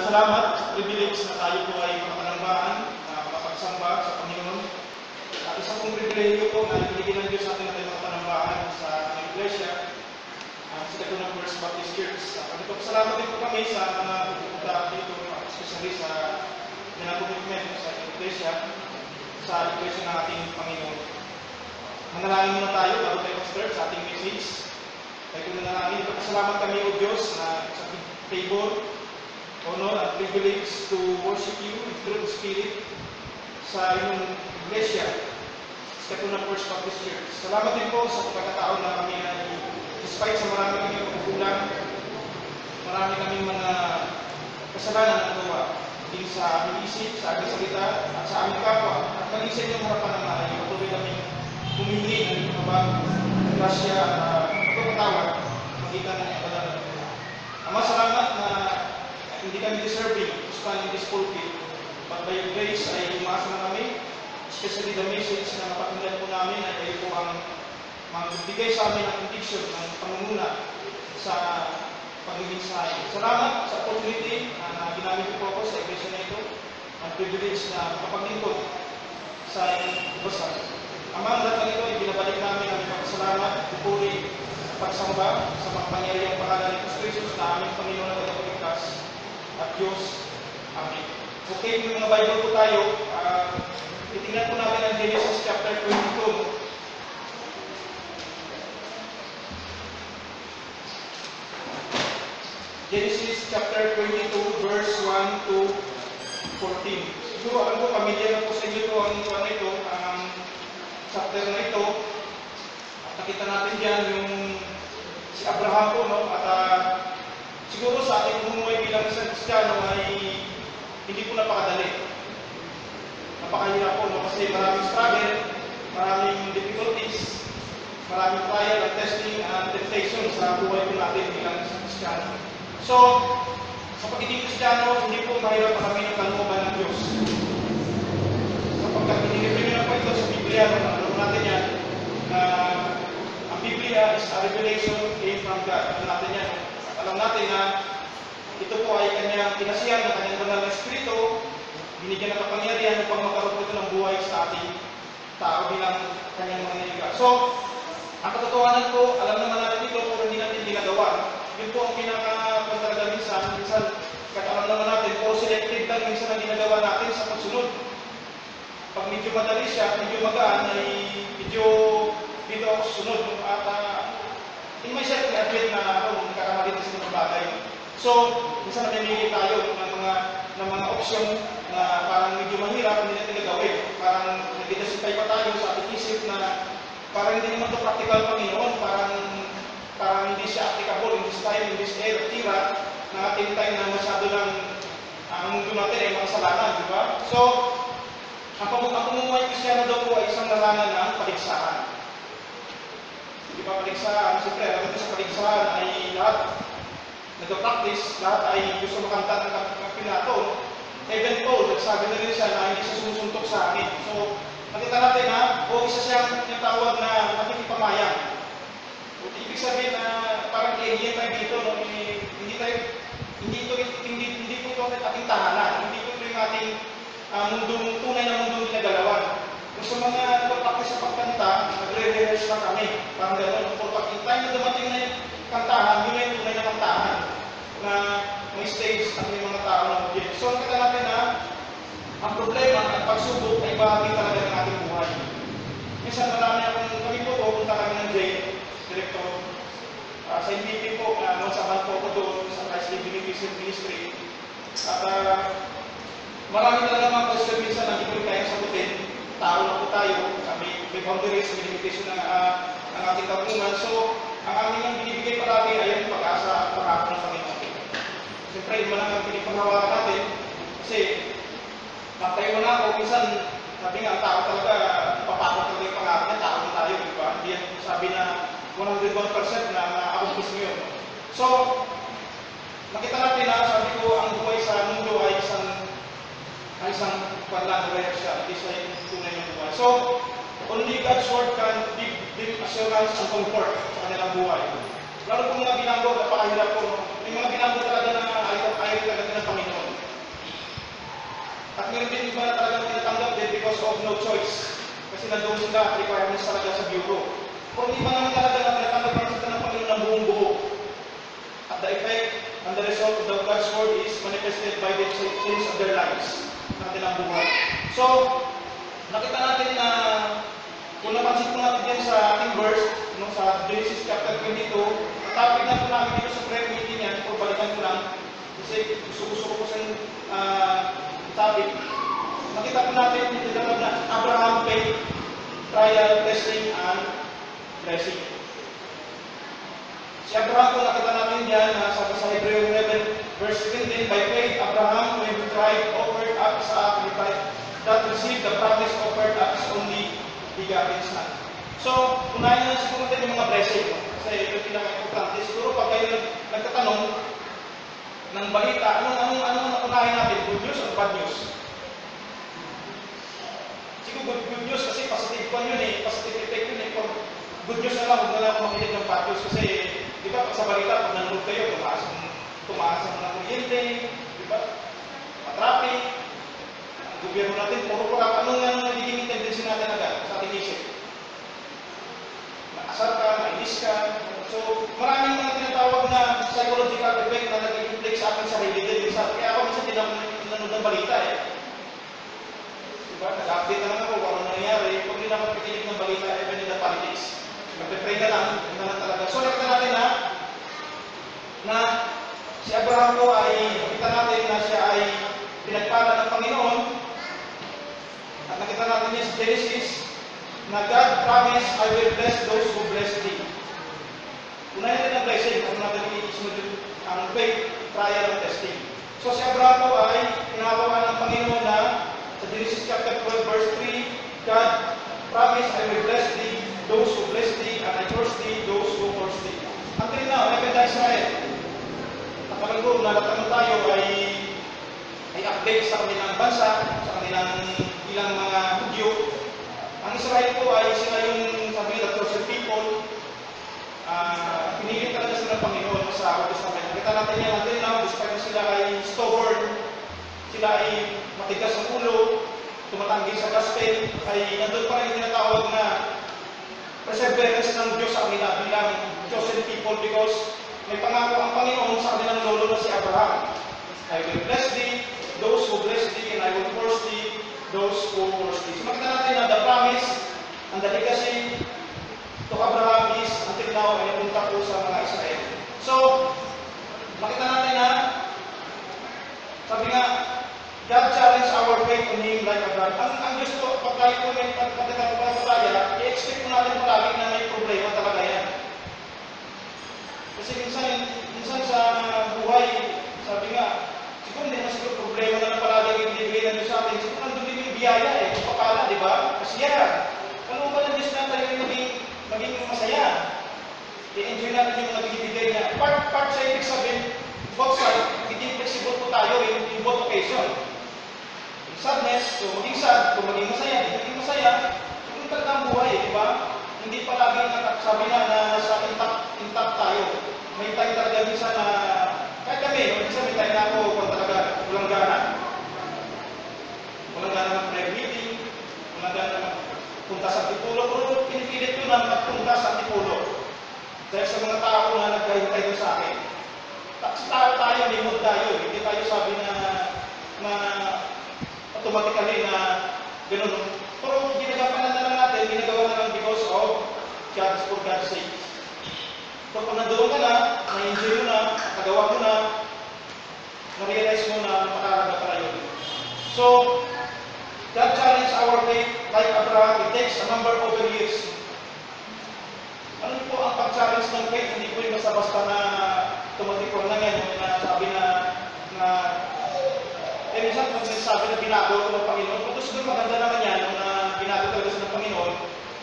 salamat sa privilege na tayo po ay makapanambahan, makapagsamba sa Panginoon. At isang pong privilege po na ibigay ng Diyos sa atin na tayo makapanambahan sa ating iglesia, sa Katunang First Baptist Church. Salamat din po kami sa mga pupunta dito, especially sa commitment sa iglesia ng ating Panginoon. Manalangin muna tayo bago tayo mag-start sa ating message. Tayo kung nanalangin, salamat kami o Diyos na sa favor, honor at privilege to worship you in truth spirit sa inyong iglesia, sa Katunang First Baptist Church. Salamat din po sa pagkakataon na kami ay despite sa marami kaming pagkukulang, marami kaming mga kasalanan na nagawa din sa aming isip, sa aming salita, at sa aming kapwa, at maging sa inyong harapan ng mahay, patuloy kaming humingi ng inyong kabag, grasya, pagkakatawad, magitan ng ibadan. Ama, salamat na hindi kami deserving to stand in this pulpit, but by your grace ay umaasa na kami, especially the message na mapakinggan po namin ay kayo po ang magbigay sa amin ng conviction ng pangunguna sa pag-ibigay. Salamat sa opportunity na ginamit po ako sa iglesia na ito, ang privilege na makapaglingkod sa ibasan. Ama, ang lahat ng ito ay binabalik namin ang pagkasalamat, pupuri, pagsamba sa mga pangyarihang pangalan ni Kristus na aming Panginoon at Tagapagligtas at Diyos. Amen. Okay, yung mga Bible po tayo, titingnan po natin ang Genesis chapter 22. Genesis chapter 22, verse 1 to 14. Siguro alam ko, pamilya na po sa inyo ito, ang chapter na ito. At nakita natin dyan yung si Abraham po, no? At siguro sa ating bumuhay bilang isang Kristiyano ay hindi po napakadali. Napakahirap po, no? Kasi maraming struggle, maraming difficulties, maraming trial at testing and temptation sa buhay po natin bilang isang Kristiyano. So, sa pagiging Kristiyano, hindi po mahirap kami ng kalooban ng Diyos. Sapagkat pinigipin nyo na po ito sa Biblia, alam natin yan, na ang Biblia is a revelation came from God. Alam natin yan. At alam natin na ito po ay kanyang pinasihan ng kanyang banal na Espiritu, binigyan ng kapangyarihan upang magkaroon po ito ng buhay sa ating tao bilang kanyang mga niliga. So, ang katotohanan po, alam naman natin ito, pero hindi natin ginagawa. Yun po ang pinaka-pagdalaga minsan, kahit alam naman natin, po selected lang minsan ang ginagawa natin sa pagsunod. Pag medyo madali siya, medyo magaan, ay medyo dito ako susunod. At in myself, I-admit na nagkakamali sa mga bagay. So, minsan namimili tayo ng mga opsyon na parang medyo mahirap, hindi natin nagawin. Parang nag-identify pa tayo sa ating isip na parang hindi naman ito practical Panginoon, parang hindi siya applicable in this time, in this era na ating time na masyado lang ang mundo natin ay makasalanan, di ba? So, ang pamumuhay Kristiyano daw po ay isang larangan ng paligsahan. Di ba paligsahan? Siyempre, alam natin sa paligsahan ay lahat nag-practice, lahat ay gusto makanta ng kapinato. Even Paul, nagsabi na rin siya na hindi siya sumusuntok sa akin. So, nakita natin na, isa siyang tinatawag na nakikipamayang. Ibig sabihin na parang alien tayo dito, no? Hindi po ito ating tahanan, hindi po ito yung ating tunay na mundong ginagalawan. Kung sa mga nagpapaktis sa pagkanta, nagre-rehearse lang kami, parang gano'n. Kung pag in time na dumating na yung kantahan, yun na yung tunay na kantahan na may stage at may mga tao na object. So, nakita natin na ang problema at pagsubok ay bahagi talaga ng ating buhay. Minsan kami po pupunta kami ng jail, director, sa NBP po, nasabahan po ako doon sa Christ Living Ministry. At marami talaga mga question minsan na hindi ko kaya sagutin. Tao na po tayo, may boundaries, may limitation ng ating kapungan. So, ang aming ang binibigay palagi ay ang pag-asa at pangako ng Panginoon. Siyempre, yun man ang pinipanghawakan natin. Kasi, tayo na ako, minsan, sabi nga, ang tao talaga, papakot talaga yung pangako niya, tao na tayo, di ba? Hindi yan sabi na 101% na ma-accomplish mo yun. So, nakita natin na, sabi ko, ang buhay sa mundo ay isang panlanggayak siya, hindi siya yung tunay ng buhay. So, only God's word can give assurance and comfort sa kanilang buhay. Lalo kung mga ginagawa, napakahirap po. May mga ginagawa talaga na ayaw talaga ng Panginoon. At meron din iba na talagang tinatanggap din because of no choice. Kasi nandoon sila, requirements talaga sa bureau. Kung iba naman talaga na tinatanggap ng salita ng Panginoon ng buong buo. At the effect and the result of the God's word is manifested by the change of their lives. Ng kanilang buhay. So, nakita natin na kung napansin ko natin yan sa ating verse, sa Genesis chapter 22, topic na po namin dito sa prayer meeting yan, kung balikan ko lang, kasi gusto ko sa topic. Nakita po natin yung tinatawag na Abraham faith, trial, testing, and blessing. Si Abraham po nakita natin dyan, sabi sa Hebrew 11, verse 17, by faith, Abraham, when he tried, offered up Isaac, that received the promise, offered up his only begotten son. So, unahin na siguro natin yung mga blessing. Kasi ito yung pinaka-importante. Siguro pag kayo nagtatanong ng balita, anong unahin natin? Good news or bad news? Siguro good news kasi positive one yun eh. Positive effect yun eh. Pag good news na lang, huwag na lang makinig ng bad news. Kasi, di ba, pag sa balita, pag nanonood kayo, tumaas ang mga kuryente, di ba? Traffic, ang gobyerno natin, puro anong nagiging tendency natin agad sa ating isip? Asar ka, mainis ka. So, maraming mga tinatawag na psychological effect na nag-inflict sa ating sarili din. Kaya ako minsan tinanood ng balita eh. Diba? Nag-update na lang ako kung ano nangyayari. Pag hindi naman pikinig ng balita, even in the politics. Magpe-pray ka lang, hindi naman talaga. So, nakita natin na si Abraham po ay, nakita natin na siya ay pinagpala ng Panginoon. At nakita natin niya sa Genesis, na God promised, I will bless those who bless thee. Unahin natin ang blessing, kung natin isunod ang faith, trial, and testing. So si Abraham po ay pinahawakan ng Panginoon na sa Genesis chapter 12, verse 3, God promised, I will bless thee, those who bless thee, and I curse thee, those who curse thee. Until now, nakita Israel. Nakalanggo, nalatanong tayo ay update sa kanilang bansa, sa kanilang ilang mga Hudyo. Ang Israel po ay sila yung sabi ng chosen people. Pinili talaga sila ng Panginoon sa Old Testament. Nakita natin yan natin na despite na sila ay stubborn, sila ay matigas ang ulo, tumatanggi sa gospel, ay nandun pa rin tinatawag na perseverance ng Diyos sa kanila bilang chosen people because may pangako ang Panginoon sa kanilang lolo na si Abraham. I will bless thee, those who bless thee, and I will curse thee, those who curse thee. So makita natin na the promise and the legacy to Abraham is until now ay napunta po sa mga Israel. So, makita natin na sabi nga, God challenged our faith on Him like Abraham. Ang Diyos po, pag tayo po may pagkakapagpapalaya, i-expect po natin palagi na may problema talaga yan. Kasi minsan sa buhay, sabi nga, siguro hindi na siguro problema na palagi yung binibigay ng Diyos sa atin. Siguro nandun din yung biyaya eh, yung papala, di ba? Kasi yan, ano ba ng Diyos na tayo maging masaya? I-enjoy natin yung nabibigay niya. Part sa ibig sabihin, both sides, magiging flexible po tayo in both occasion. Yung sadness, so maging sad, kung maging masaya, hindi maging masaya, yung talaga ang buhay, di ba? Hindi palagi sabi na nasa intact tayo. May time talaga minsan na, kahit kami, minsan may time na ako kung talaga walang gana. Walang gana ng prayer meeting, walang gana ng punta sa Antipolo, pero pinipilit ko na magpunta sa Antipolo. Dahil sa mga tao na nagkahintay doon sa akin. Kasi tayo, limod tayo. Hindi tayo sabi na automatically na gano'n. Pero ginagawa na lang natin, ginagawa na lang because of God, for God's sake. So pag nandoon ka na, na-enjoy mo na, nagawa mo na, na-realize mo na makaraga para yun. So, God challenged our faith like Abraham. It takes a number of years. Ano po ang pag-challenge ng faith? Hindi po yung basta-basta na tumatikon na ngayon na sabi na minsan kung sinasabi na binago ko ng Panginoon, kung siguro maganda naman yan na binago talaga sa ng Panginoon,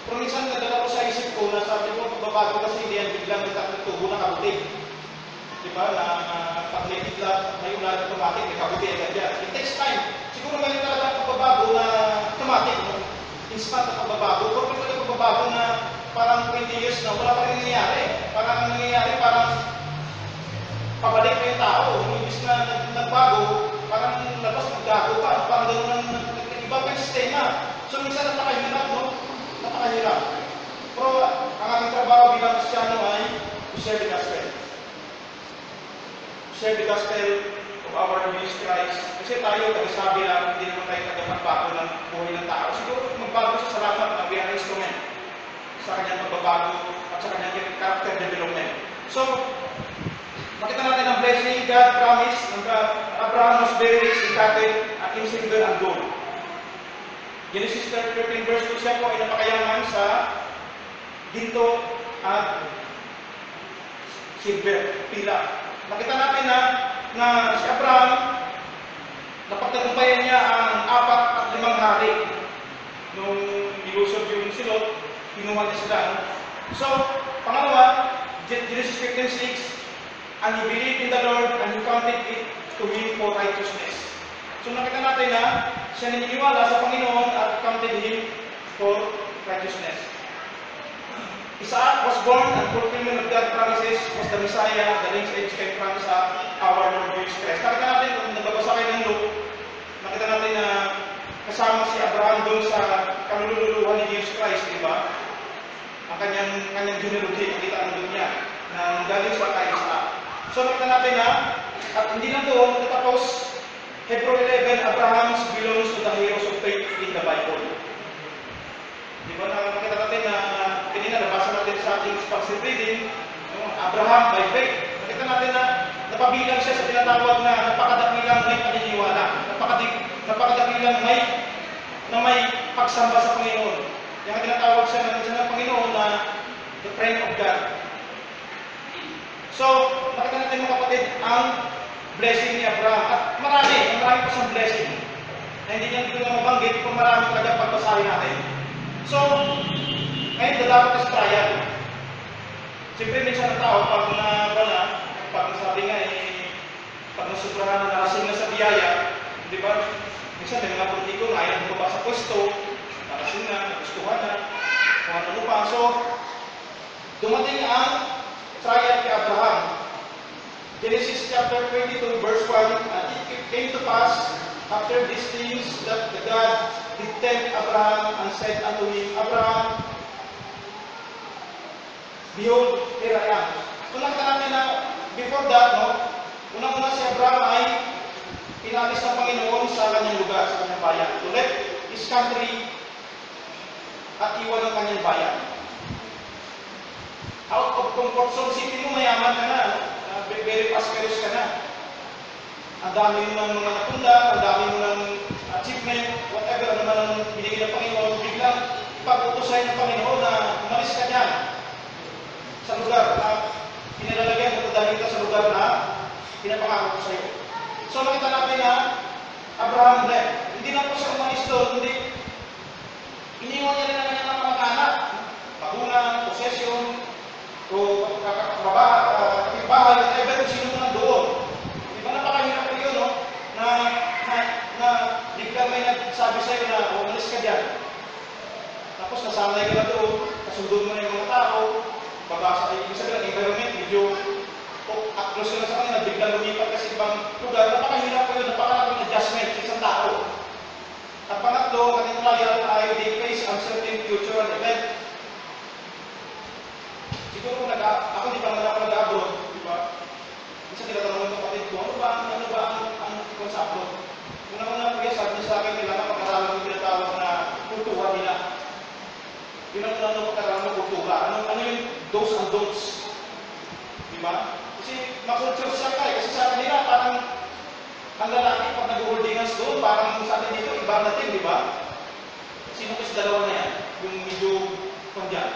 pero minsan nagdala ko sa isip ko na sabi ko, pagbabago kasi hindi yan biglang nagtubo na kabuti. Diba? Na pag-legit lang, may ulan automatic, may kabuti agad yan. It takes time. Siguro ngayon talaga pagbabago na automatic, instant na pagbabago, pero may pagbabago na parang 20 years na wala pa rin nangyayari. Parang pabalik na yung tao. Imbis na nagbago, parang labas naggago pa. Parang gano'n So minsan napakahirap, no? Napakahirap. Pero ang ating trabaho bilang Kristiyano ay to share the gospel. Share the gospel of our Lord Jesus Christ. Kasi tayo, sabi lang, hindi naman tayo tagapagbago ng buhay ng tao. Siguro magbago sa salamat na we are instrument sa kanyang pagbabago at sa kanyang character development. So, makita natin ang blessing God promised ng Abraham was very rich in cattle in silver and gold. Genesis 13 verse 2, siya po ay napakayaman sa ginto at silver, pila. Nakita natin na si Abraham, napagtagumpayan niya ang 4 at 5 hari. Nung nilusog yung silot, kinuha niya sila. So, pangalawa, Genesis 15:6, and he believed in the Lord and he counted it to him for righteousness. So nakita natin na siya naniniwala sa Panginoon at counted him for righteousness. Isaac was born and fulfillment of God's promises was the Messiah, the next age came from our Lord Jesus Christ. Nakita natin, kung nagbabasa kayo ng Luke, nakita natin na kasama si Abraham doon sa kalululuhan ni Jesus Christ, di ba? Ang kanyang genealogy, nakita ang doon niya, na galing sa kay Isaac. So nakita natin na, at hindi lang doon, tapos Hebrew 11, Abraham belongs to the heroes of faith in the Bible. Di ba nakita natin na kanina nabasa natin sa ating expansive reading, Abraham by faith. Nakita natin na napabilang siya sa tinatawag na napakadakilang may paniniwala, napakadakilang may pagsamba sa Panginoon. Yung tinatawag siya ng Panginoon na the friend of God. So, nakita natin mga kapatid ang blessing ni Abraham. At marami pa siyang blessing. Na hindi niya dito na mabanggit kung marami talaga pagbasahin natin. So, ngayon dapat is trial. Siyempre minsan ang tao, pag sabi nga pag nasubrahan na narasing na sa biyaya, di ba? Minsan may mga politiko na ayaw bumaba sa pwesto, narasing na, nagustuhan na, kung ano pa. So, dumating ang trial kay Abraham. Genesis chapter 22 verse 1, and it came to pass after these things that the God did tempt Abraham and said unto him, Abraham, behold, here I am. So nakita natin na before that, unang-una si Abraham ay pinalis ng Panginoon sa kanyang lugar, sa kanyang bayan. To let his country at iwan ang kanyang bayan. Out of comfort zone, city mo mayaman ka na, very prosperous ka na. Ang dami mo ng mga napunda, ang dami mo ng achievement, whatever, ano man ang binigay ng Panginoon, biglang ipag-utusan ng Panginoon na umalis ka dyan sa lugar na pinalalagyan mo dahil ka sa lugar na pinapangako ko sa iyo. So nakita natin na Abraham left. Hindi na po siya umalis doon, kundi iniwan niya rin ang kanyang mga anak, pagunan, possession, o kapitbahay, whatever, kung sino mo nandoon. Di ba napakahirap po yun, na biglang may nagsabi sa'yo na umalis ka dyan. Tapos nasanay ka na doon, kasundod mo na yung mga tao, babasa kayo, ibig sabihin, environment, medyo close ka na sa kanila, biglang lumipat ka sa ibang lugar. Napakahirap po yun, napakalaking adjustment sa isang tao. At pangatlo, kating trial ay they face uncertain future and event. Siguro ako di pa naman ako nag-abroad, di ba? Isa tinatanong ng kapatid ko, ano ba ang ikon sa abroad? Una-una po yan, sabi niya sa akin, kailangan pag-aralan yung tinatawag na kultura nila. Yun ang unang pag-aralan ng kultura. Ano yung do's and don'ts? Di ba? Kasi makulture siya ka eh. Kasi sa kanila, parang ang lalaki pag nag-holdingas doon, parang sa atin dito, iba natin, di ba? Sino kasi dalawa na yan? Yung medyo pandyan.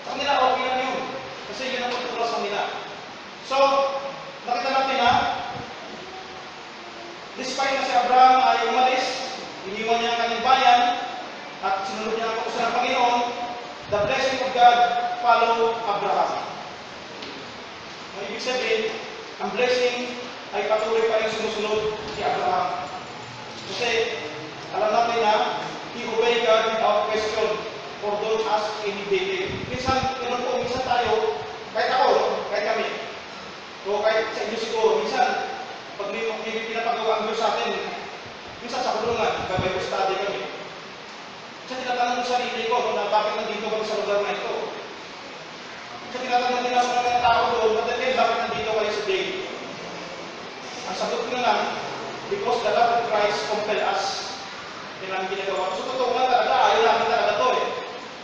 Sa kanila, okay lang yun. Kasi yun ang kultura sa kanila. So, nakita natin na despite na si Abraham ay umalis, iniwan niya ang kanyang bayan, at sinunod niya ang kautos ng Panginoon, the blessing of God follow Abraham. Ang ibig sabihin, ang blessing ay patuloy pa rin sumusunod si Abraham. Kasi alam natin na he obey God without question or don't ask any detail. Minsan tayo, kahit ako, kahit kami, o kahit sa inyo siguro, minsan, pag may pinapagawa ang Diyos sa atin, minsan sa kulungan, gabay ko study kami. Minsan sarili ko na bakit nandito kami sa lugar na ito. So tinatanong din ako ng mga tao doon, bakit nandito kayo sa day? Ang sagot ko na lang, because the love of Christ compel us. Yan ang ginagawa. So totoo nga talaga, ayaw namin talaga to eh.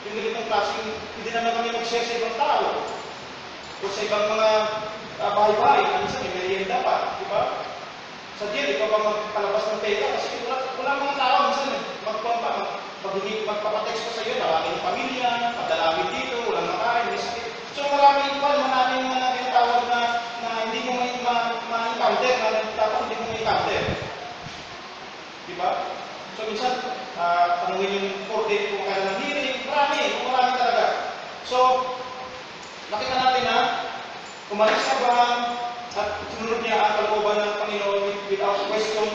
Yung ganitong klaseng, hindi naman kami mag-share sa ibang tao. O sa ibang mga bahay-bahay, minsan may merienda pa, di ba? Sa jail, ikaw ba magpalabas ng pera? Kasi wala mga tao, minsan magpapatext pa sa iyo, maraming pamilya, padalawin dito, walang makain, may sakit. So maraming mga tinatawag na hindi mo ma-encounter, na dapat hindi mo ma-encounter. Di ba? So minsan, tanungin yung 4 kung kaya ng hearing, marami talaga. So, nakita natin na umalis si Abraham at sinunod niya ang kalooban ng Panginoon without question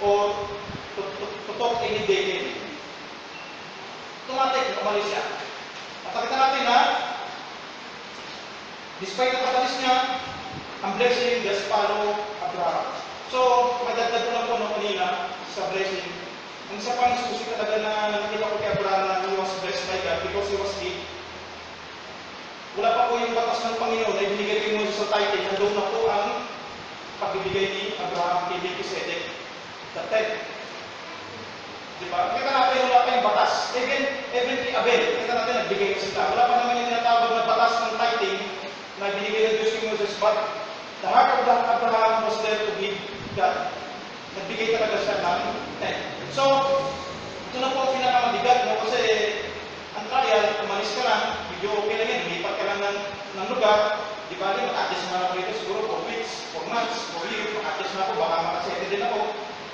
or to talk any day. Automatic, umalis siya. At nakita natin na despite ang pag-alis niya, ang blessing just follow Abraham. So, madagdag ko lang po nung kanina sa blessing. Ang isa pang susi talaga na nakita ko kay Abraham na he was blessed by God because he was dead. Wala pa po yung batas ng Panginoon na ibinigay kay Moses sa title, nandun na po ang pagbibigay ni Abraham kay Melchizedek, the tenth. Diba? Kita natin wala pa yung batas. Even kay Abel, kita natin nagbigay na sila. Wala pa naman yung tinatawag na batas ng tithing na ibinigay ng Diyos kay Moses, but the heart of Abraham was there to give God. Nagbigay talaga siya ng 10. So, ito na po ang pinakamabigat, no? Kasi ang trial, umalis ka lang, medyo okay lang yan, lipat ka lang ng lugar, di ba? Mag-adjust na ako dito siguro 4 weeks, 4 months, 4 years, mag-adjust na ako, baka makasete din ako.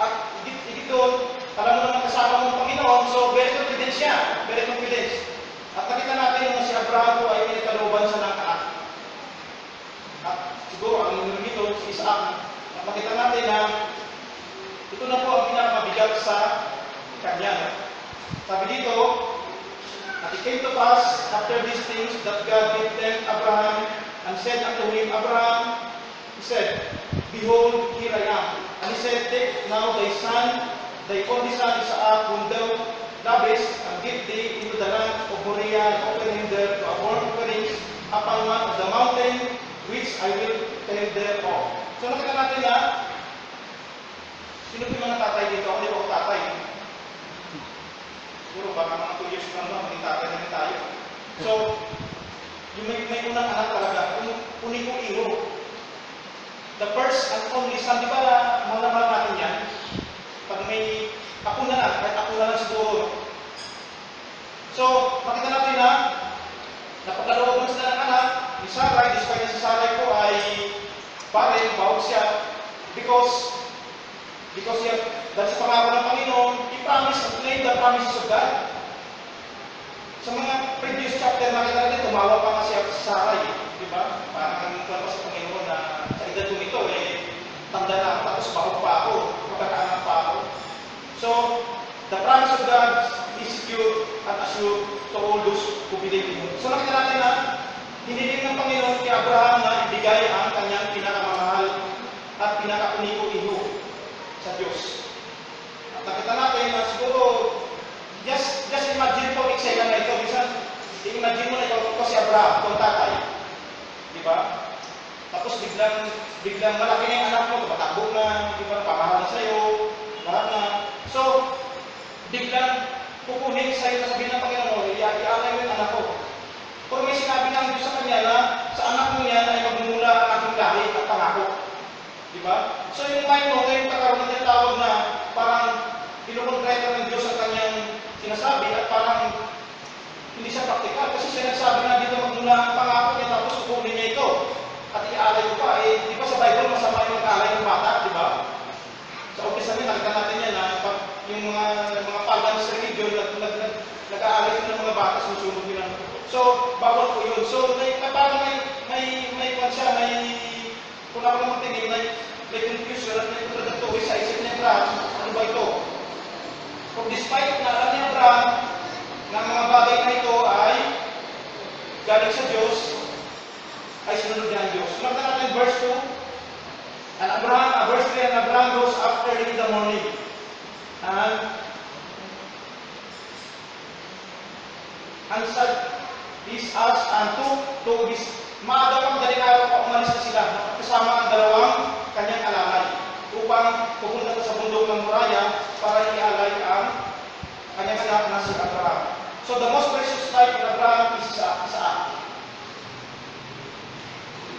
At higit doon, alam mo naman kasama mo ng Panginoon, so very confident siya, very confident. At nakita natin na si Abraham po ay pinagkalooban sa ng anak. At siguro, ang numero nito, si Isaac, at makita natin na ito na po ang pinakamabigat sa kanya. Sabi dito, and it came to pass after these things that God did tempt Abraham and said unto him, Abraham, he said, behold, here I am. And he said, take now thy son, thy only son Isaac, whom thou lovest, and give thee into the land of Moriah, and offer him there to a burnt offering upon the mountain which I will tell thereof. So nakita natin na sino yung mga tatay dito? Ako di ba ako tatay? Siguro baka mga 2 years lang ba, maging tatay na rin tayo. So, yung may unang anak talaga, kunin ko iho. The first and only son, di ba mahal natin yan? Pag may ako na lang, kahit ako na lang siguro. So, makita natin na napaglalooban sila ng anak ni Sarai, despite na si Sarai po ay barren, bawag siya, because dahil sa pangako ng Panginoon, he promised and claimed the promises of God. Sa mga previous chapter, nakita natin, tumawa pa nga siya sa Sarai, di ba? Parang nagmumula pa sa Panginoon na sa edad ko nito, tanda na ako, tapos bahog pa ako, magkakaanak pa ako. So, the promise of God is secure and assured to all those who believe in Him. So, nakita natin na hiniling ng Panginoon kay Abraham na ibigay ang kanyang pinakamamahal at pinakauniko iho sa Diyos. At nakita natin na siguro, just imagine po, eksena na ito. Minsan, i-imagine mo na ikaw si Abraham, kung tatay. Di ba? Tapos biglang malaki na yung anak mo, tumatakbo na, di ba, pamahal na sa'yo, lahat na. So, biglang kukunin sa'yo na sabihin ng Panginoon, ialay mo yung anak ko. Pero may sinabi ng Diyos sa kanya na sa anak mo yan ay magmumula ang aking lahi at pangako. Diba? So yung mind mo, ngayon kakaroon ng tinatawag na parang kinukontreta ng Diyos ang kanyang sinasabi at parang hindi siya praktikal. Kasi siya nagsabi na dito magmula ang pangako niya tapos kukunin niya ito. At iaalay ko pa. Di ba sa Bible masama yung mag-aalay ng bata? Diba? Sa umpisa niya, nakita natin yan na yung mga pagans religion nag-aalay ng mga bata, susunod nila. So, bawal po yun. So, parang may konsya, kung ako naman tingin, may confusion at may contradictory sa isip ni Abraham, ano ba ito? Kung despite na alam ni Abraham na mga bagay na ito ay galing sa Diyos, ay sinunod niya ang Diyos. Sunod na natin verse 2. Verse 3, and Abraham rose after in the morning. And saan? To maaga pang daling araw pa umalis na sila, kasama ang dalawang kanyang alalay, upang pupunta sa bundok ng Moriah para ialay ang kanyang anak na si Abraham. So the most precious life in Abraham is Isaac.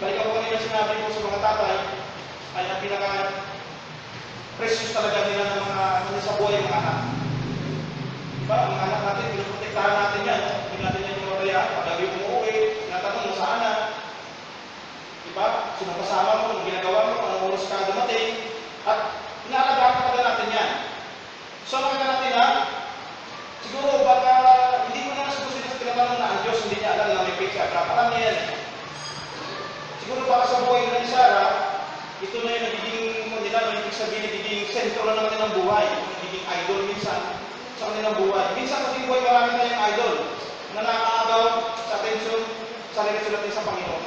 Balik ako kanina sinabi ko sa mga tatay, ay ang pinaka-precious talaga nila ng mga sa buhay ng mga anak. Diba? Ang anak natin, pinoprotektahan natin yan. Hindi natin yan yung mabayaan. Pag lagi umuwi, tinatanong mo saan na. Diba? Sino kasama mo, anong ginagawa mo, anong oras ka dumating. At inaalagaan talaga natin yan. So nakita natin na, siguro baka hindi ko na siguro sila tinatanong na ang Diyos hindi niya alam na may page Abraham. Alam niya yan eh. Siguro baka sa buhay na ni Sarah, ito na yung nagiging nila, no, ibig sabihin, nagiging sentro na naman ng buhay, nagiging idol minsan sa kanilang buhay. Minsan sa ating buhay, marami tayong idol na nakakaagaw sa atensyon sa relasyon natin sa Panginoon.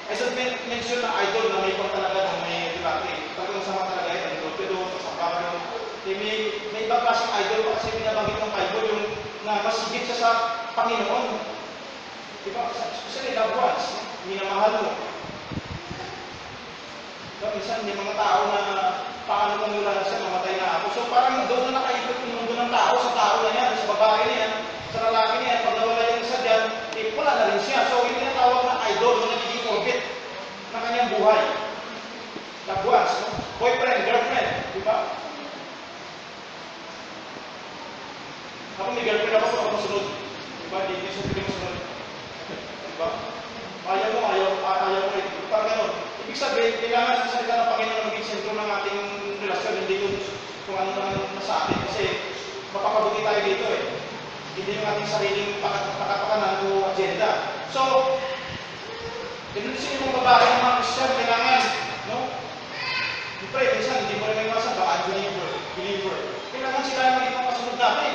I should mention na idol na may pang talaga ng may debate. Talagang masama talaga ito, ng Torpedo, sa Pablo. May ibang klaseng idol kasi binabanggit ng Bible yung na mas higit siya sa Panginoon. Diba? Especially loved ones, minamahal mo. Diba? Minsan may mga tao na paano kung wala siya, mamatay na ako. So parang doon na nakaikot yung mundo ng tao, sa tao na yan, sa babae na yan, sa lalaki na yan, pag nawala yung isa dyan, eh wala na rin siya. So yung tinatawag na idol, na nagiging orbit ng kanyang buhay. Loved ones, no? Boyfriend, girlfriend, diba? Ako may girlfriend ako, ako masunod. Diba? Hindi siya pwede masunod. Diba? Ayaw mo rin. Parang gano'n. Ibig sabihin, kailangan sa salita ng Panginoon na maging sentro ng ating relasyon, hindi kung ano naman sa atin. Kasi mapapabuti tayo dito eh. Hindi yung ating sariling pakapakanan o agenda. So, pinilisin yung mga babae ng mga Christian, kailangan, no? Siyempre, minsan, hindi mo rin may iwasan, baka believer. Kailangan sila yung maging mga kasunod natin.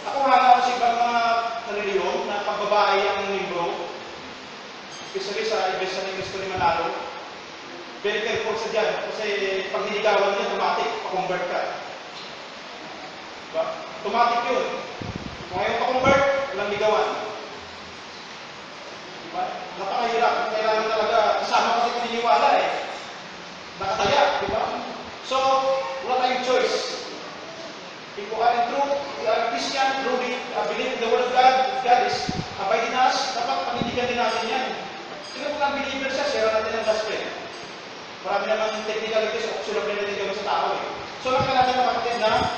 Ako hanga ko sa ibang mga reliyon na pagbabae ang membro, especially sa Iglesia ni Cristo ni Manalo. Very careful sa dyan kasi pag niligawan niya, automatic, pa-convert ka. Diba? Automatic yun. Kung ngayon pa-convert, walang ligawan. Diba? Napakahirap. Kailangan talaga, kasama kasi paniniwala eh. Nakataya, diba? So, wala tayong choice. If you are in truth, you are a Christian, truly believe in the Word of God, if God is abiding us, dapat panindigan din natin yan. Sino kung ang believer siya, share natin ang gospel. Marami naman technicalities o sulap na natin gawin sa tao eh. So, nakita natin na kapatid na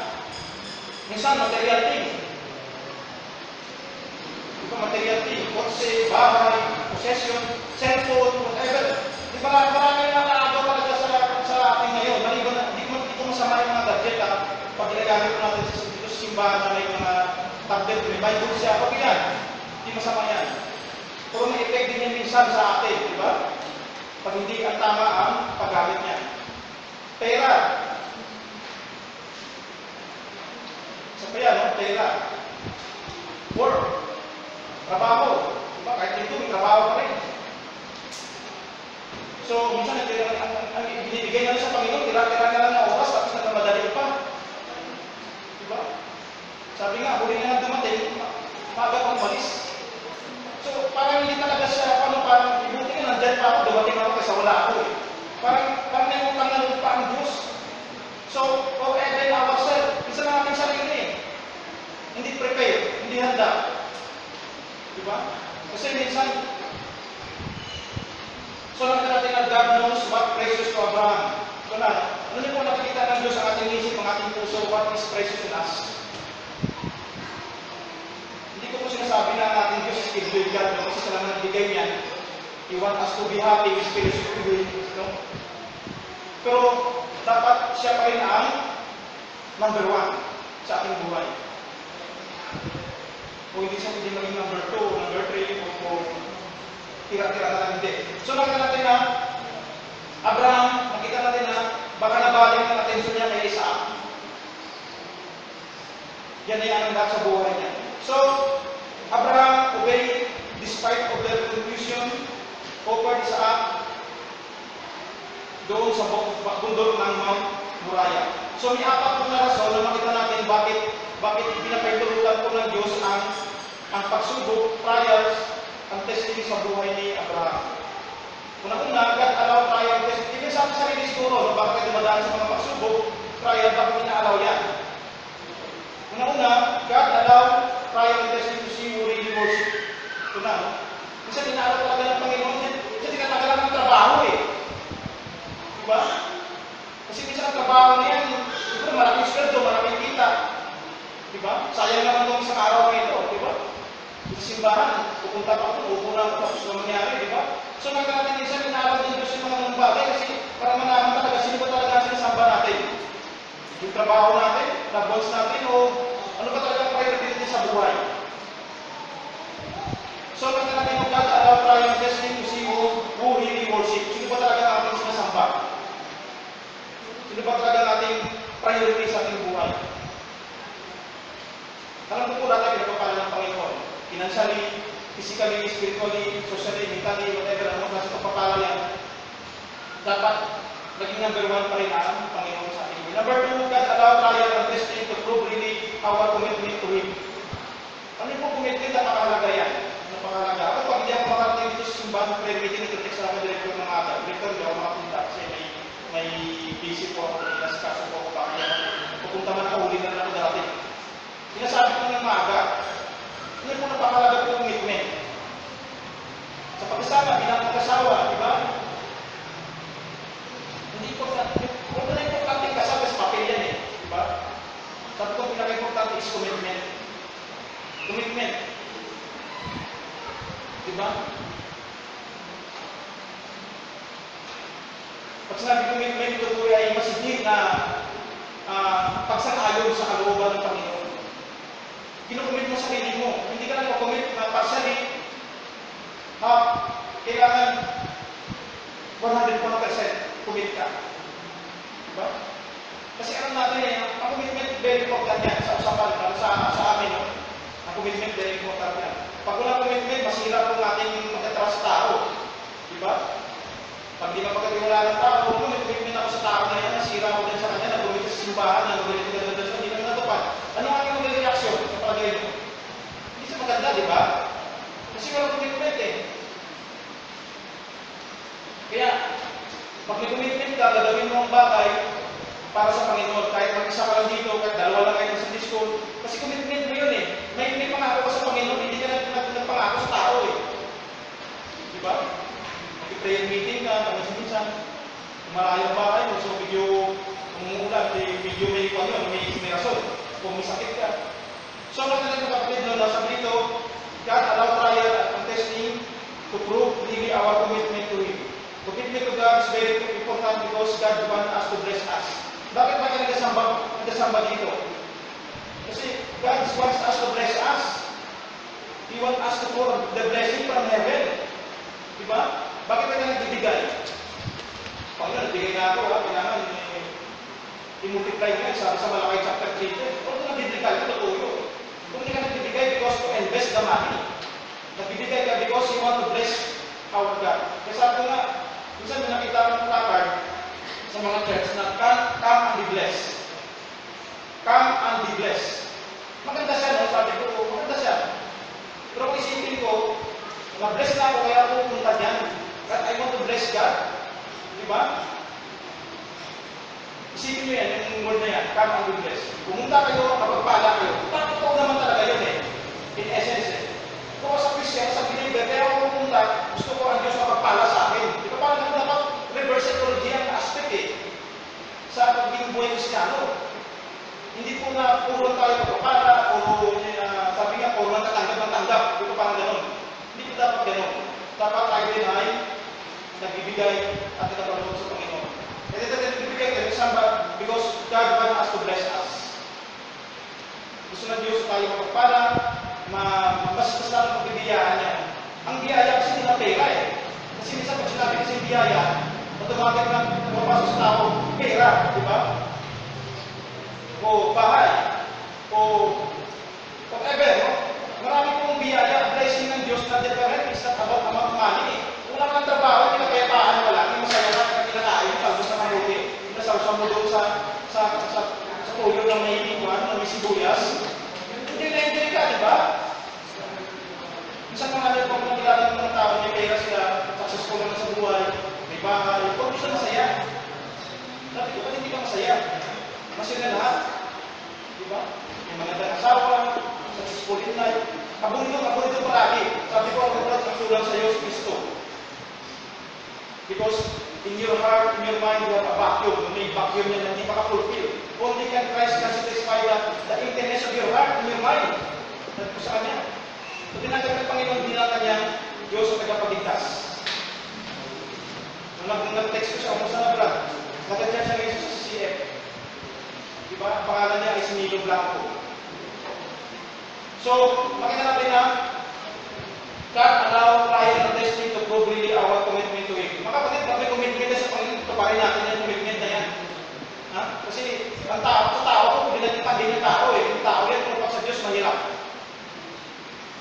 minsan, material thing. Ito, material thing. Kotse, bahay, possession, cellphone, whatever. Di ba, marami na nakaagaw talaga sa ating ngayon. Maliban na, hindi ko masama yung mga gadget ha. Pag ginagamit ko natin dito sa simbahan na may mga tablet, may Bible siya, okay yan. Hindi masama yan. Pero may effect din yan minsan sa atin, di ba? Pag hindi ang tama ang paggamit niya. Pera. Isa pa yan, no? Pera. Work. Trabaho. Diba? Kahit dito, may trabaho pa rin. So, minsan, ang binibigay natin sa Panginoon, tira-tira na lang na oras, tapos nagmamadali pa. Diba? Sabi nga, huli na lang dumating, maaga pang malis. So, parang hindi talaga siya, parang ibuti nga, nandyan pa ako, dumating ako kasi wala ako eh. Parang may utang na loob pa ang Diyos. So, even ourselves, isa na natin sarili eh. Hindi prepare, hindi handa. Diba? Kasi minsan, so nakita natin na God knows what precious to Abraham. So na, ano niyo po nakikita ng Diyos ang ating isip, ang ating puso, what is precious in us? Hindi ko po sinasabi na ang ating Diyos is good God, no? Kasi sila naman nagbigay niyan. He want us to be happy with spiritual, no? Pero dapat siya pa rin ang number 1 sa ating buhay. O hindi siya hindi maging number 2, number 3, o tira-tira na lang hindi. So nakita natin na Abraham, nakita natin na baka nabaling ang atensyon niya kay Isaac. Yan ay anong lahat sa buhay niya. So, Abraham obeyed despite of their confusion, offered Isaac doon sa bundok ng Mount Moriah. So may apat na rason na makita natin bakit pinapahintulutan po ng Diyos ang ang pagsubok, trials, ang testing sa buhay ni Abraham. Una-una, God allowed trial and testing. Even sa sarili siguro, no, bakit kayo dumadaan sa mga pagsubok, trial, bakit ina-allow yan? Una-una, God allowed trial and testing to see who really worship. Ito na, no? Kasi ina-allow talaga ng Panginoon yan. Kasi tinatagalan ng trabaho eh. Diba? Kasi minsan ang trabaho na yan, siguro malaking sweldo, malaking kita. Diba? Sayang naman itong isang araw na ito, diba? Sa simbahan, pupunta pa ako, uupo na ako, tapos na mangyari, diba? So natin minsan ina-allow din Diyos yung mga ng bagay kasi para malaman talaga sino ba talaga sinasamba natin. Yung trabaho natin, na-boss natin, o ano ba talaga ang priority natin sa buhay. So natin yung God allow trial and testing to see who really worship. Sino ba talaga ang ating sinasamba? Sino ba talaga ang ating priority sa ating buhay? Alam ko po natin pinapapala ng Panginoon. Financially, physically, spiritually, socially, mentally, whatever, ano kasi pagpapala yan. Dapat naging number one pa rin ang Panginoon sa ating buhay. Number two, God allow trial and testing to prove really our commitment to Him. Ano yung po commitment? Napakahalaga yan. Napakahalaga. Ako pag hindi ako makarating dito sa simbahan, prayer meeting, nag-text sa akin director ng aga. Director, hindi ako makapunta kasi may busy po ako, inaskaso po ako bakit ako. Pupunta man ako, huli na lang ako darating. Sinasabi ko ng maaga, hindi po napakahalaga po commitment. Sa pag-asama, bilang mag-asawa, di ba? Hindi po na importante kasama sa papel yan eh. Di ba? Sabi ko, pinaka-importante is commitment. Commitment. Di ba? Pag sinabi commitment, ito po ay masigit na pagsang-ayon sa kalooban ng Panginoon. Kinukomit mo sa sarili mo. Hindi ka lang makomit na partially, kailangan 100% commit ka. Diba? Kasi alam natin eh, ang commitment very important yan sa usapan, sa amin. No? Ang commitment very important yan. Pag walang commitment, masira po natin magkatara sa tao. Diba? Pag di mapagkatiwala ng tao, kung may commitment ako sa tao na yan, nasira ko din sa kanya, nag-commit sa simbahan, nag-commit sa hindi naman natupad. Ano ang aking mag-reaksyon sa palagay mo? Hindi sa maganda, di ba? Kasi walang commitment eh. Kaya, pag may commitment ka, gagawin mo ang bagay para sa Panginoon. Kahit mag-isa ka lang dito, kahit dalawa lang kayo sa disco. Kasi commitment mo yun eh. May pangako ka sa Panginoon, hindi ka nagpangako sa tao eh. Di ba? Mag-prayer meeting ka, minsan malayo ba kayo, so medyo umuulan, medyo may rason, kung may sakit ka. So, natin ang kapatid no, nasa dito, God allow trial and testing to prove really our commitment to Him. Commitment to God is very important because God wants us to bless us. Bakit ba kayo nagasamba dito? Kasi God wants us to bless us. He wants us to pour the blessing from heaven. Diba? Bakit ba kayo nagbibigay? Panginoon, nagbigay na ako, kailangan i-multiply mo yan, sabi sa Malakay chapter 3. Kung nagbibigay ka, totoo yun. Kung hindi ka nagbibigay because to invest the money. Nagbibigay ka because you want to bless our God. Kaya sabi ko nga, minsan may nakita akong placard sa mga church na come and be blessed. Come and be blessed. Maganda siya, no? Sabi ko, maganda siya. Pero kung isipin ko, na-bless na ako kaya ako pupunta dyan. But I want to bless God. Diba? Isipin nyo yan, yung word na yan, come and be blessed. Pumunta kayo, kapagpala kayo. Totoo naman talaga yun eh. In essence eh. Kung sa Christian, sa believer, kaya ako pumunta, gusto ko ang Diyos mapagpala sa akin. Di ba parang dapat reverse psychology ang aspect eh. Sa pagiging buhay Kristyano. Hindi po na puro tayo pagpapala, puro, sabi nga, puro lang katanggap. Di ba parang gano'n? Hindi po dapat gano'n. Dapat tayo din ay nagbibigay at nagpapaloob sa Panginoon. And ito nagbibigay tayo samba because God wants us to bless us. Gusto ng Diyos tayo mapagpala, mas lang pagbibiyaan niya. Ang biyaya kasi hindi na pera eh. Kasi minsan pag sinabi kasi biyaya, automatic na napapasok sa tao, pera, di ba? O bahay, o whatever, no? Marami pong biyaya, blessing ng Diyos na different, is not about amount of money. Kung lang ang trabaho, hindi na kayapaan mo lang, hindi masaya na kinakain, tapos na mabuti. Nasawsaw mo doon sa tuyo ng may ikuan, ng may sibuyas. Hindi na-enjoy ka, di ba? Minsan mga pag nakilala ng mga tao, may pera sila, successful naman sa buhay, may bahay, huwag di siya masaya. Sabi ko, ba't hindi ka masaya? Masaya na lahat. Di ba? May magandang asawa, successful in life. Abundong palagi. Sabi ko, ang sulang sa iyo si Kristo. Because in your heart, in your mind, you have a vacuum. May vacuum yan na hindi maka-fulfill. Only can Christ can satisfy the emptiness of your heart and your mind. Sabi ko sa kanya. So, tinanggap ng Panginoon bilang kanyang Diyos sa tagapagligtas. Nung nag-text ko siya, kumusta na brad? Nag-chat siya ngayon sa CCF. Diba? Ang pangalan niya ay Milo Blanco. So, makita natin na God allow trial and testing to prove really our commitment to Him. Mga kapatid, pag may commitment na sa Panginoon, tuparin natin yung commitment na yan. Ha? Kasi ang tao, kung binagpagin ng tao eh. Yung tao yan, kung sa Diyos, mahirap.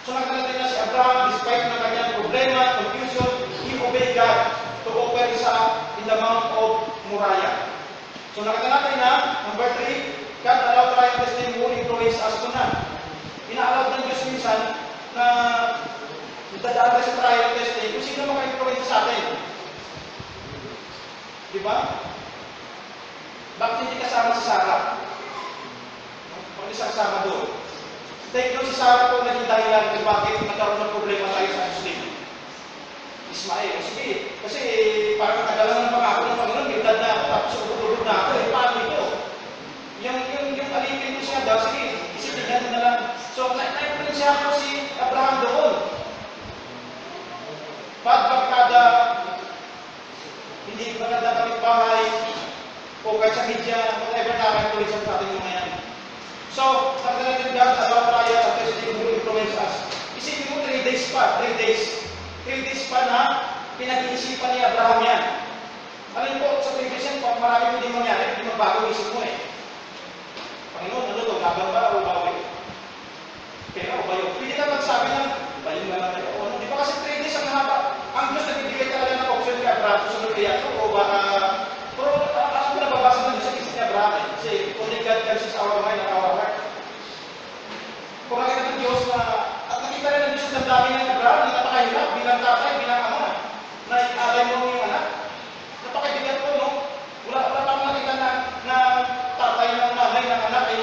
So, nakita natin na si Abraham, despite na kanyang problema, confusion, he obeyed God to offer Isaac in the Mount of Moriah. So, nakita natin na, number 3, God allow trial and testing who influence us to na. Ina-allow ng Diyos minsan na dadaan tayo sa trial and testing kung sino maka-influence sa atin. Diba? Bakit hindi kasama si Sarah? Bakit isa kasama doon? Take note si Sarah kung naging dahilan kung bakit nagkaroon ng problema tayo sa Muslim. Ismael. Sige, kasi parang katagalan ng pangako ng Panginoon, may edad na ako, tapos ubod-ubod na ako. Paano ito? Yung alipin ko siya daw, sige, isipin natin na lang. So, na-influence ko si Abraham doon. Pagkada hindi maganda kami bahay o kahit sa media, whatever nakaka-influence sa ating mga yan. So, sabi natin God, about tayo at testing who influence us. Isipin mo, 3 days pa, 3 days. 3 days pa na pinag-iisipan ni Abraham yan. Alin po, sa 3 days yan, marami hindi mangyari, hindi magbago isip mo eh. Panginoon, ano to, laban ba o bawi? Pero o bayo? Pwede ka magsabi ng, bayo na lang tayo. Ano? Di ba kasi 3 days ang haba? Ang Diyos nagbibigay talaga ng option kay Abraham sa nagkaya ito o baka... Pero ako nababasa ng Diyos sa isip ni Abraham eh. Kasi only God can see our mind and our heart. Kung nakita ng Diyos na... At nakita rin ng Diyos ng dami ng Abraham na napakahirap bilang tatay, bilang ama na alay mo yung anak. Napakabigat ko, no? Wala pa akong nakita na tatay ng nanay ng anak ay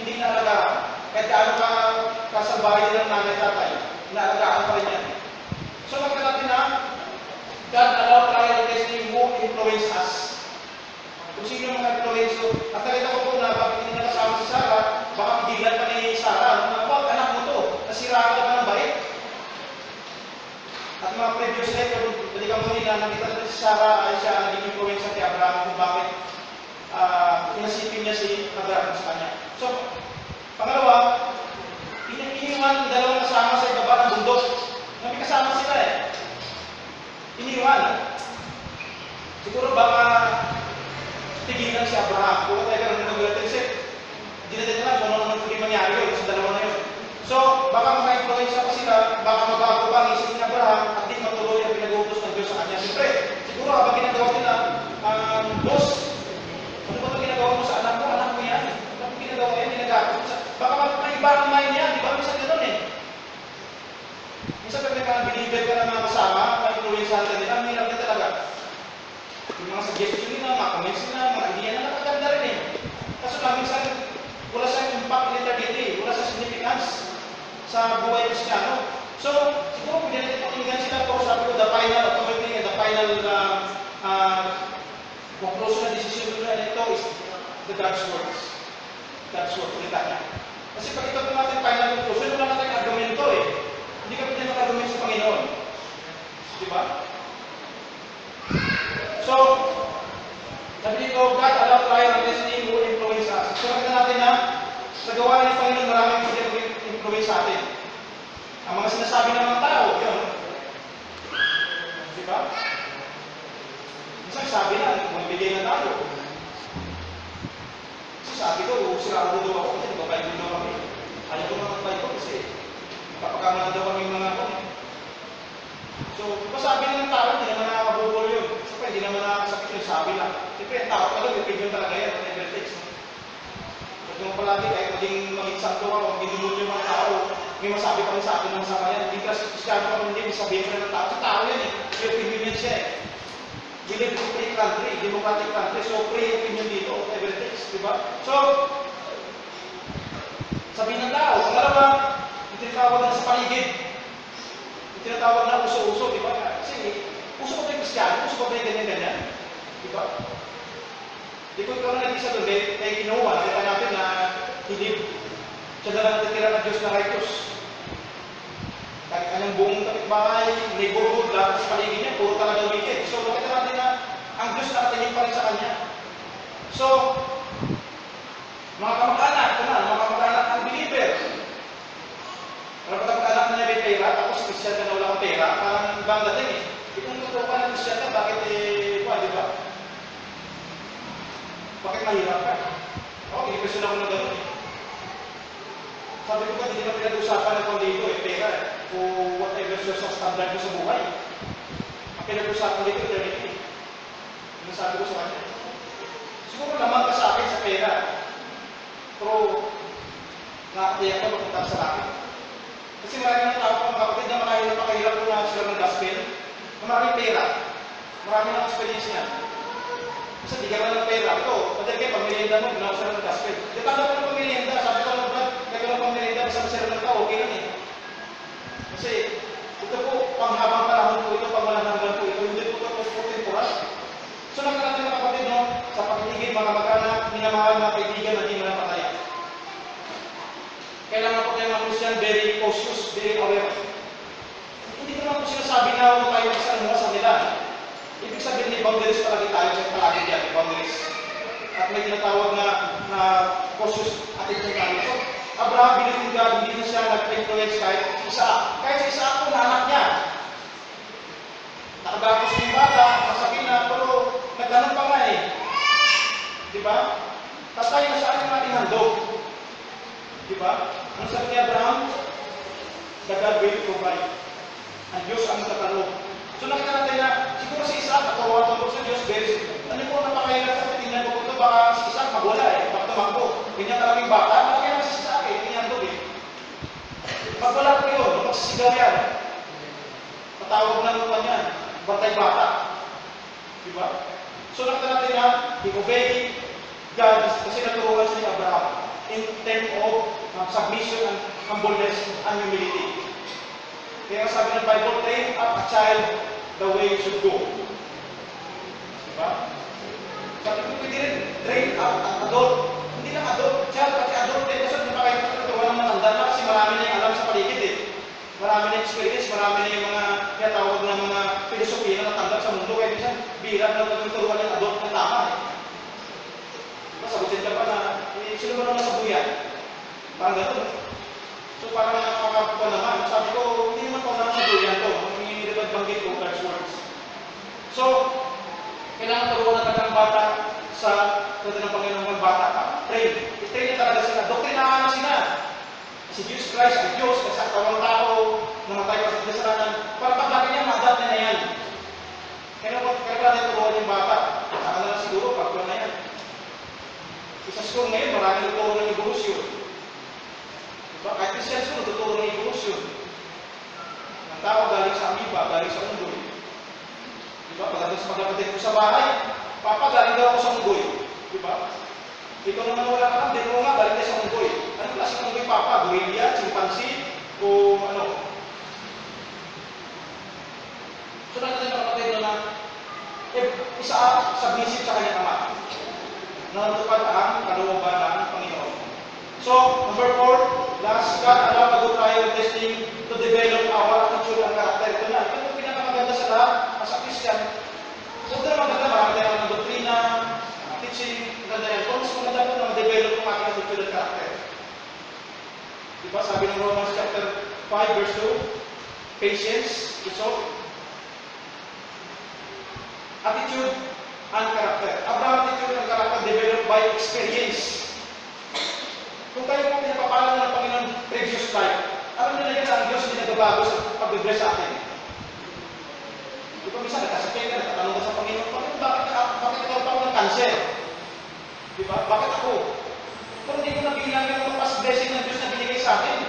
hindi naalagaan. Kahit gaano ka sa bahay ng nanay tatay, naalagaan pa rin yan. So nakita natin na God allow trial and testing who influence us. Kung sino yung mga influence ko, at nakita ko po na bakit hindi nakasama si Sarah, baka pigilan pa ni Sarah, wag anak mo to, nasiraan ka ba ng bait? At mga previous letter, balikan mo nila, nakita natin si Sarah ay siya naging influence kay Abraham kung bakit pinasipin niya si Abraham sa kanya. So, pangalawa, iniwan dalawang kasama sa ibaba ng bundok. May kasama sila eh. Iniwan. Siguro baka tigilan si Abraham. Kung tayo ka nang nag-related kasi, hindi natin alam kung ano pwede mangyari yun sa dalawa na yun. So, baka maka-influence pa sila, baka mabago pa ang isip ni Abraham at di matuloy ang pinag-uutos ng Diyos sa kanya. Siyempre, siguro habang ginagawa nila, boss, ano ba ito ginagawa mo sa anak mo? Anak mo yan. Ano ba ginagawa yan? Ginagawa. Baka may iba ang mind niya. Di ba? Minsan gano'n eh. Minsan pag nagka-believer ka ng mga kasama, ma-influencehan ka nila, ang hirap na talaga. Yung mga suggestion nila, mga comments nila, mga idea na nakaganda rin eh. Kaso lang, minsan, wala siyang impact in eternity, wala siyang significance sa buhay Kristiyano. So, siguro pwede natin pakinggan sila to, sabi ko, the final authority and the final conclusion na decision nila nito is the God's words. God's word, kulita niya. Kasi pag ito natin final conclusion, wala natin argumento eh. Hindi ka pwede mag-argument sa Panginoon. Diba? So, sabi dito, God allow trial and testing who influence us. So, nakita natin na sa gawa ng Panginoon, maraming pwede influence sa atin. Ang mga sinasabi ng mga tao, yun. Diba? Minsan sabi na, bumibigay na tayo. Kasi sabi ko, sira ulo daw ako kasi nagbabayad daw kami. Ayaw ko na magbayad ko kasi kapagkamalan daw kami mga ako. So, masabi ng tao, hindi naman nakakabubol yun. Kasi hindi naman nakakasakit yung sabi lang. Siyempre, ang tao ka lang, opinion talaga yan, whatever it takes. Huwag mo palagi, kahit maging sakto ka, maging demonyo yung mga tao, may masabi pa rin sa atin ng masama yan. Hindi kasi Kristiyano ka rin din, sabihin ko ng tao. Sa tao yan eh. May opinion yan siya eh. We live in a free country, democratic country, so free opinion dito, whatever it is, di ba? So, sabihin ng tao, pangalawa, yung tinatawag na sa paligid. Yung tinatawag na uso-uso, di ba? Kasi, uso pa tayo Kristiyano, uso pa tayo ganyan-ganyan. Di ba? Di ko ikaw na nag-isa doon, ay ginawa, kita natin na hindi siya na lang natitira ng Diyos na righteous. Kahit kanyang buong kapitbahay, neighborhood, lahat sa paligid niya, puro talaga wicked. So, makita natin na ang Diyos nakatingin pa rin sa kanya. So, mga kamag-anak, mga kamag-anak ang believer. Para pagkamag-anak na niya may pera, tapos Christian ka na wala kang pera, parang ibang dating eh. Kung totoo ka na Christian ka, bakit di ba? Bakit mahirap ka? Oo, kinipersyon ako na gano'n eh. Sabi ko ba, hindi na pinag-usapan ng kung dito eh, pera eh. O whatever source of standard ko sa buhay. Ang pinag-usapan dito, eternity. Yung sabi ko sa kanya. Siguro naman ka sa akin sa pera. Pero, nakakatiyak ka magpunta sa langit. Kasi marami ng tao mga kapatid na makahirap ko na sila ng gospel. Na maraming pera. Marami ng experience niya. Kasi di ka na ng pera. Ito, padali kayo, pag merienda mo, ginawa sila ng gospel. Di ka na ng merienda. Sabi ko lang, Brad, kaya pag merienda, basta masira ng tao, okay lang eh. Kasi, ito po, panghabang panahon po ito, pang walang hanggan po ito, hindi po ito po temporal. So, nakarating mga kapatid, no, sa pakiligid, mga mag-anak, minamahal mga kaibigan na di manapataya. Kailangan po kayo mga Christian, very cautious, very aware. Hindi ko naman po sinasabi na huwag tayo magsanuha sa nila. Ibig sabihin may boundaries palagi tayo sa palagi diyan, may boundaries. At may tinatawag na cautious attitude tayo. So, Abraham, believing God, hindi na siya nag-influence kahit isa. Kahit sa isa ako na anak niya. Nakagapos yung bata, masabi na, pero nagtanong pa nga eh. Di ba? Tatay na saan yung ating handog? Di ba? Ang sabi ni Abraham, the God will provide. Ang Diyos ang tatanong. So nakita natin na siguro si Isaac natawa sa Diyos, very ano po napakahirap sa tingnan ko ito, baka si Isaac magwala eh, baka tumakbo. Ganyan talagang bata, malaki naman si Isaac eh, ganyan to eh. Magwala ko yun, magsisigaw yan. Patawag na naman yan, bantay bata. Diba? So nakita natin na he obeyed God kasi naturuan siya ni Abraham in terms of submission and humbleness and humility. Kaya sabi ng Bible, train up a child the way you should go. Diba? Sabi ko, pwede rin train up an adult. Hindi lang adult, child, pati adult din. Kasi hindi pa kayo natutuwa ng matanda na kasi marami na yung alam sa paligid eh. Marami na experience, marami na yung mga tinatawag na mga filosofiya na natanggap sa mundo. Kaya minsan, bilang na natuturuan yung adult na tama eh. Diba, sagutin ka pa na, sino ba naman sa buyan? Parang gano'n. So parang nakakakuha naman. Sabi ko, hindi naman ko naman sa buyan to. Hindi naman banggit ko God's words. So, kailangan turuan natin ng bata sa natin ng Panginoon ng bata ka. Train. I-train niya talaga sila. Doktrinahan na sila. Si Jesus Christ ay Diyos, kasi ang tawang tao, namatay pa sa kasalanan. Para paglaki niya, ma-adapt niya na yan. Kaya natin turuan yung bata. Saka na lang siguro, pagkuha na yan. Sa school ngayon, maraming tuturo ng evolution. Diba? Kahit Christian school, tuturo ng evolution. Ang tao galing sa amoeba, galing sa unggoy. Diba? Pagdating sa magkapatid ko sa bahay, Papa, galing daw ako sa unggoy. Diba? Ikaw naman wala ka lang, din mo nga, galing tayo sa unggoy. Anong klase ng unggoy, Papa? Gorilla, chimpanzee, o ano? So, natin ang kapatid na isa submissive sa kanyang ama. Natupad ang kalooban ng Panginoon. So, number 4, last, God allow a good trial testing to develop our attitude and character. Ito na, ito yung pinakamaganda sa lahat, as a Christian. So, ito na maganda, marami tayo ng doktrina, teaching, maganda yan. Kung mas maganda po na ma-develop ang ating attitude and character. Diba, sabi ng Romans chapter 5, verse 2, patience, result, attitude, and character. Abraham attitude and character developed by experience. Kung tayo po pinapapala ng Panginoon previous life, alam nyo na yan ang Diyos hindi nagbabago sa pag-bless sa atin. Di ba minsan nagkasakit ka, nagtatanong ka sa Panginoon, bakit ikaw pa ako ng cancer? Di ba? Bakit ako? Kung hindi ko nabilang yung past blessing ng Diyos na binigay sa akin.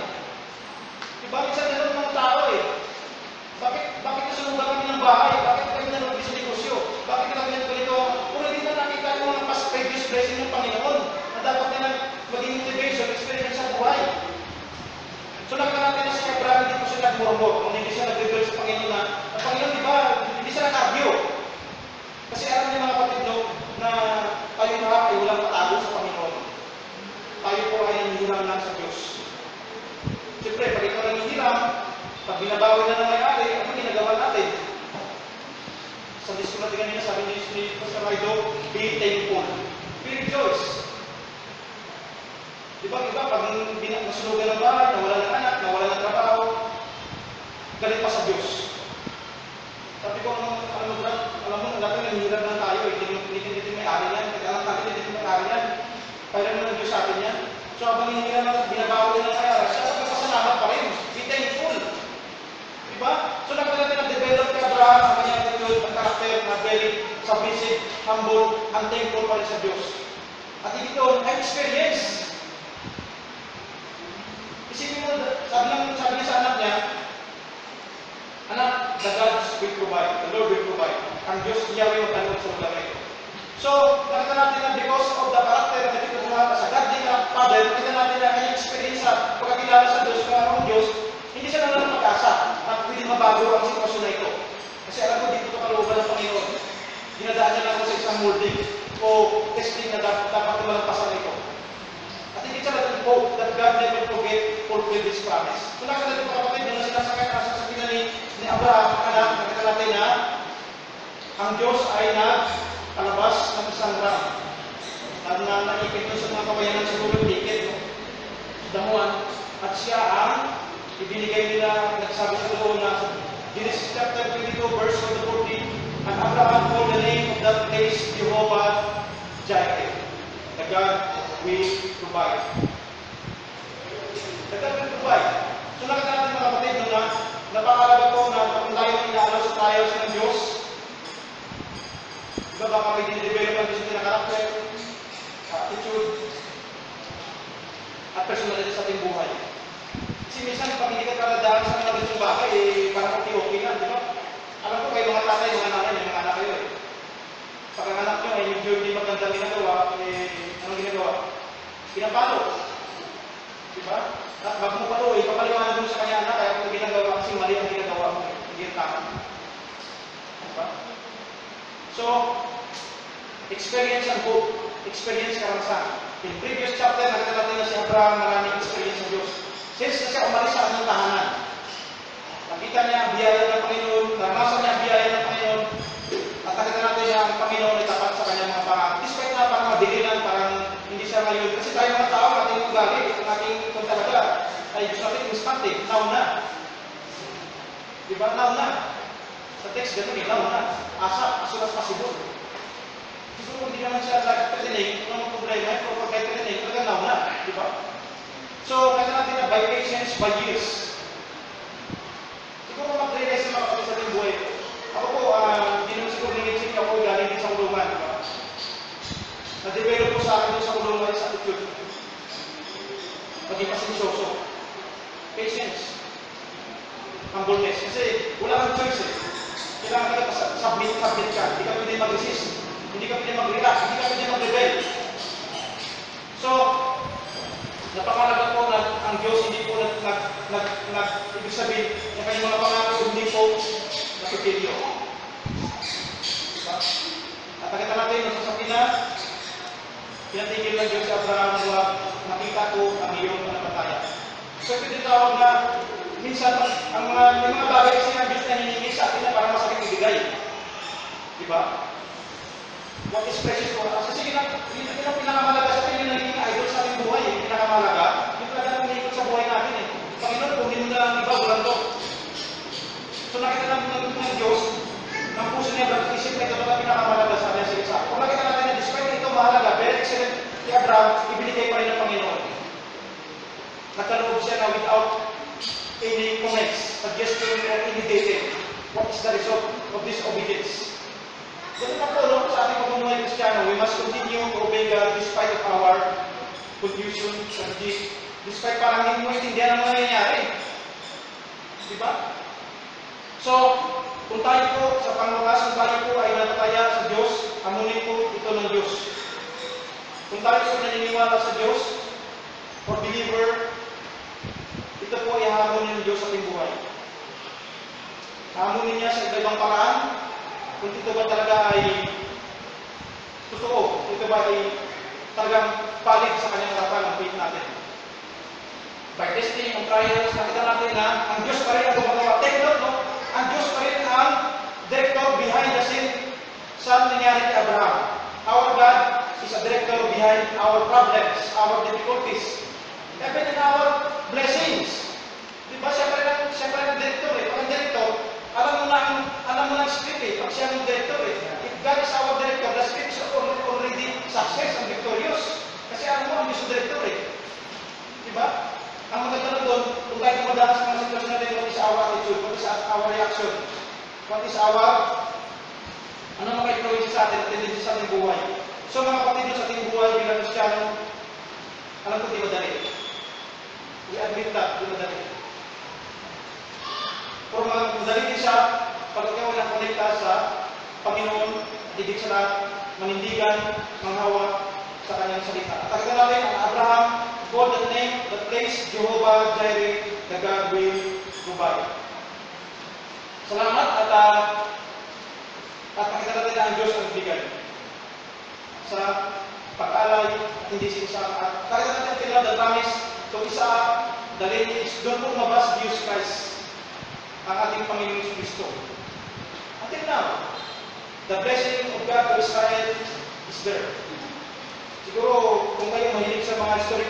nagmurmur, kung hindi siya nag-rebel sa Panginoon na, ang Panginoon, di ba, hindi siya nag-argue. Kasi alam niya mga kapatid, no, na tayo lahat ay walang patago sa Panginoon. Tayo po ay nangihiram lang sa Diyos. Siyempre, pag ikaw nangihiram, pag binabawi na ng may-ari, ano ginagawa natin? Sa disco natin kanina, sabi ni Pastor Raido, be thankful. Be rejoice. Diba, pag nasunugan ng bahay, nawala ng anak, nawala ng trabaho, galit pa sa Diyos. Sabi ko, alam mo, dati nanghihirap lang tayo, hindi may-ari yan, nag-alam natin, hindi may-ari yan. Kaya naman ng Diyos sa atin yan. So, habang nanghihirap lang, binabawi ng may-ari, siya magpapasalamat pa rin. Be thankful. Diba? So, nakita natin na-develop ka Abraham sa kanyang attitude, ang karakter na very submissive, humble, and thankful pa rin sa Diyos. At ito, ay experience. Isipin mo, sabi niya sa anak niya, anak, the God will provide, the Lord will provide. Ang Diyos, Yahweh, magtanong sa ulang ito. So, nakita natin na because of the character na dito sa godly father, nakita natin na kanyang experience sa pagkakilala sa Diyos, kung ang Diyos, hindi siya naman mag-asa at pwede mabago ang sitwasyon na ito. Kasi alam ko, dito ito kalooban ng Panginoon. Dinadaan niya lang ako sa isang molding o testing na dapat malampasan ito. At hindi siya natin hope that God never fulfill this promise. So nakita natin mga kapatid, nung sinasakay na sasabihin ni Abraham, anak, nakita natin na ang Diyos ay nagpalabas ng isang ram. Na naipit doon sa mga kabayanan sa gulong dikit, damuan, at siya ang ibinigay nila, nagsabi sa doon na Genesis chapter 22, verse 14, and Abraham called the name of that place Jehovah Jireh, the God will provide. The God will provide. So nakita natin mga kapatid na napakalaga po na kung tayo inaalaw sa trials ng Diyos, diba baka may dinidevelop ang Diyos na karakter, attitude, at personality sa ating buhay. Kasi minsan, pag hindi ka kaladaan sa mga ganitong bagay, parang okay lang, di ba? Alam ko kayo mga tatay, mga nanay, may mga anak kayo eh. Pag ang anak nyo ay medyo hindi magandang ginagawa, anong ginagawa? Pinapalo. Di ba? At wag mo palo eh, papaliwanag mo sa kanya anak, kaya kung ginagawa kasi mali ang ginagawa mo eh. Hindi yung tama. Di ba? So, experience and hope. Experience karanasan. In previous chapter, nakita natin na si Abraham maraming experience sa Diyos. Since na siya umalis sa kanyang tahanan, nakita niya ang biyaya ng Panginoon, naranasan niya ang biyaya ng Panginoon, at nakita natin niya ang Panginoon ay tapat sa kanyang mga pangarap. Despite na parang madilinan, parang hindi siya ngayon. Kasi tayo mga tao, ating ugali, ang ating kung talaga, ay gusto natin instinctive, now na. Diba? Now na. Sa text, ganun eh, now na. Asa, as soon as possible. Siguro hindi naman siya nag-training, kung problema, kung pagka-training, talaga now na. Diba? So, kaya natin na by patience, by years. Siguro mag-realize sa mga kapatid sa ating buhay. Ako po, hindi naman siguro nangitsik ako galing din sa kulungan. Diba? Na-develop po sa akin doon sa kulungan sa attitude. Maging pasensyoso. Patience. Humbleness. Kasi wala kang choice eh. Kailangan ka submit ka. Hindi ka pwede mag-resist. Hindi ka pwede mag-relax. Hindi ka pwede mag-rebel. So, napakalaga po na ang Diyos hindi po ibig sabihin na kanyang mga pangako hindi po napipilyo. Diba? At nakita natin na sa sakina, pinatigil ng Diyos si Abraham na makita ko ang iyong panapataya. So ito tinatawag na minsan yung mga bagay kasi ng Diyos na hiningi sa atin na parang masakit ibigay. Diba? What is precious for us? Kasi yung pinakamalaga sa atin yung naging idol sa ating buhay, yung pinakamalaga, yung talagang umiikot sa buhay natin eh. Panginoon, kung hindi mo na lang iba, walang to. So nakita natin ng Diyos, ng puso niya, at isip na ito na pinakamalaga sa atin sa isa. Kung nakita natin na despite ito mahalaga, very excellent kay Abraham, ibinigay pa rin ng Panginoon. Nagkaloob siya na without any comments, suggestion or indicating what is the result of this obedience. Ganun na po, no? Sa ating pamumuhay Kristiyano, we must continue to obey God despite of our confusion, despite parang hindi mo intindihan ang nangyayari. Diba? So, kung tayo po sa pangwakas, kung tayo po ay natataya sa Diyos, amunin po ito ng Diyos. Kung tayo po naniniwala sa Diyos, or believer, ito po ay hamunin ng Diyos sa ating buhay. hamunin niya sa iba-ibang paraan, kung ito ba talaga ay totoo, ito ba ay talagang valid sa kanyang harapan ng faith natin. By testing and trials, nakita natin na ang Diyos pa rin ang gumagawa. Take note, no? Ang Diyos pa rin ang director behind the scene sa nangyari kay Abraham. Our God is a director behind our problems, our difficulties, even in our blessings. Diba? Siya pa rin ang director eh. Pag ang director, alam mo na ang script eh. Pag siya ang director eh. If God is our director, the script is already success and victorious. Kasi alam mo, ang Diyos ang director eh. Diba? Ang maganda na doon, kung tayo dumadaan sa mga sitwasyon natin, what is our attitude? What is our reaction? What is our, ano maka-influence sa atin, tendency sa ating buhay? So mga kapatid sa ating buhay bilang Kristiyano, alam ko di madali. We admit that, di madali. Pero madali din siya, pag ikaw na konekta sa Panginoon, higit sa lahat, manindigan, manghawa sa kanyang salita. At nakita natin ang Abraham, called the name, the place, Jehovah Jireh, the God will provide. Salamat at nakita natin na ang Diyos ang bigay sa pag-alay at hindi sinisama. At nakita natin kailan the promise to Isaac, the lineage, doon po umabas Jesus Christ, ang ating Panginoon Kristo. Until now, the blessing of God to Israel is there. Siguro, kung kayo mahilig sa mga history,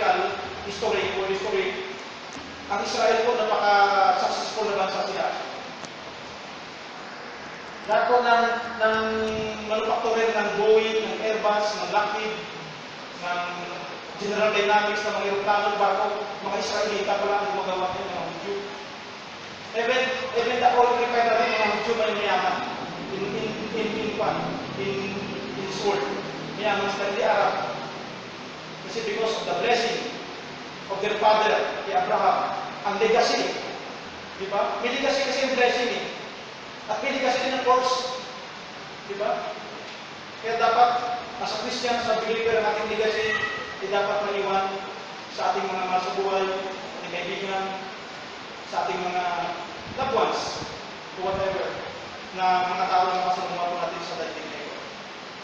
ang Israel po napaka-successful na bansa sila. Lahat po ng manufacturer ng Boeing, ng Airbus, ng Lockheed, ng General Dynamics, ng mga aeroplano, barko, mga Israelita pala ang gumagawa ng mga Hudyo. Even the oil refinery, mga Hudyo may mayaman in this world. Mayaman sila, hindi Arab. Kasi because of the blessing of their father, kay Abraham, ang legacy. Diba? May legacy kasi yung blessing eh. At may legacy din ng course. Diba? Kaya dapat, as a Christian, as a believer, ang ating legacy, dapat maliwan sa ating mga mahal sa buhay, ating kaibigan, sa ating mga loved ones, or whatever, na mga tao na makasalunga po natin sa daigdig na ito.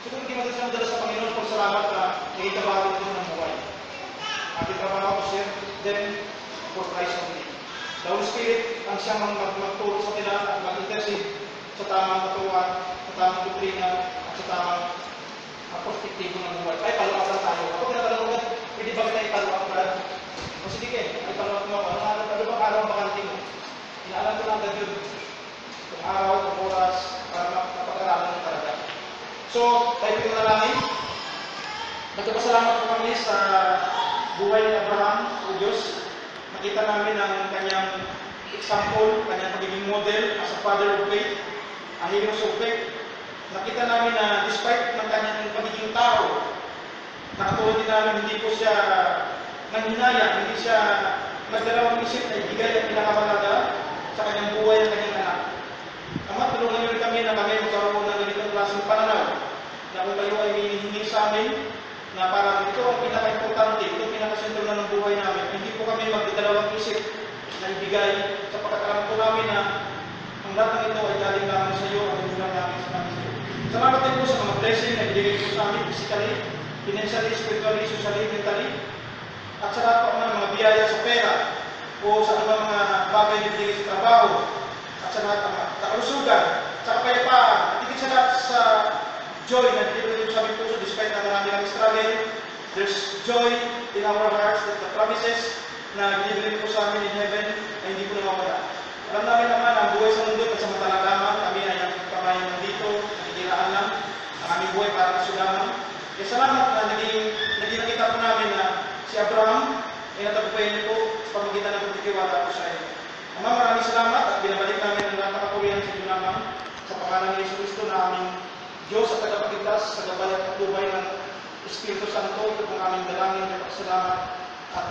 Siguro hindi natin siya madala sa Panginoon kung salamat na nagitabahan ito ng buhay. Ating trabaho ko siya, then for Christ only. The Holy Spirit ang siyang magturo sa kanila at mag-intercede sa tamang katuwaan, sa tamang doktrina, at sa tamang perspektibo ng buhay. Ay, paluwag lang tayo. Ako pinapalawagan, pwede ba kita ipaluwag ba? O sige, ay paluwag mo ako. Ano ba araw ang bakanting mo? Inaalam ko lang agad yun. Kung araw, kung oras, para mapag-aralan mo talaga. So, tayo pinalangin. Nagpapasalamat po kami sa buhay ni Abraham, o Diyos. Nakita namin ang kanyang example, kanyang pagiging model as a father of faith, a hero of faith. Nakita namin na despite ng kanyang pagiging tao, nakatulad din namin hindi po siya nanghinaya, hindi siya nagdalawang isip na ibigay ang pinakamalaga sa kanyang buhay ng kanyang anak. Ama, tulungan niyo rin kami na kami magkaroon ng ganitong klaseng pananaw na kung kayo ay hinihingi sa amin na parang ito ang pinaka-importante, ito ang pinaka-sentro na ng buhay namin. Hindi po kami magdadalawang isip na ibigay sa pagkakaroon po namin na ang lahat ng ito ay galing namin sa iyo at hindi lang namin sa namin sa iyo. Salamat din po sa mga blessing na ibigay po sa amin physically, financially, spiritually, socially, mentally, at sa lahat po ng mga biyaya sa pera o sa mga bagay na ibigay sa trabaho at sa lahat ng kalusugan, sa kapayapaan, at higit sa lahat sa joy na ibigay sa aming puso despite na marami kami struggle. There's joy in our hearts that the promises na binibigay po sa amin in heaven ay hindi po nawawala. Alam namin naman ang buhay sa mundo at sa matalang lamang, kami ay ang kamayan nandito, nakikiraan lang, ang aming buhay para kasulaman. Kaya salamat na naging nakita po namin na si Abraham ay natagumpayan niyo po sa pamagitan ng pagtitiwala po sa iyo. Ama, maraming salamat at binabalik namin ang lahat ng kapurihan sa inyo naman sa pangalan ni Yesu Cristo na aming Diyos at tagapagligtas sa gabay at patubay ng Espiritu Santo. Ito ang aming dalangin at pagsalamat at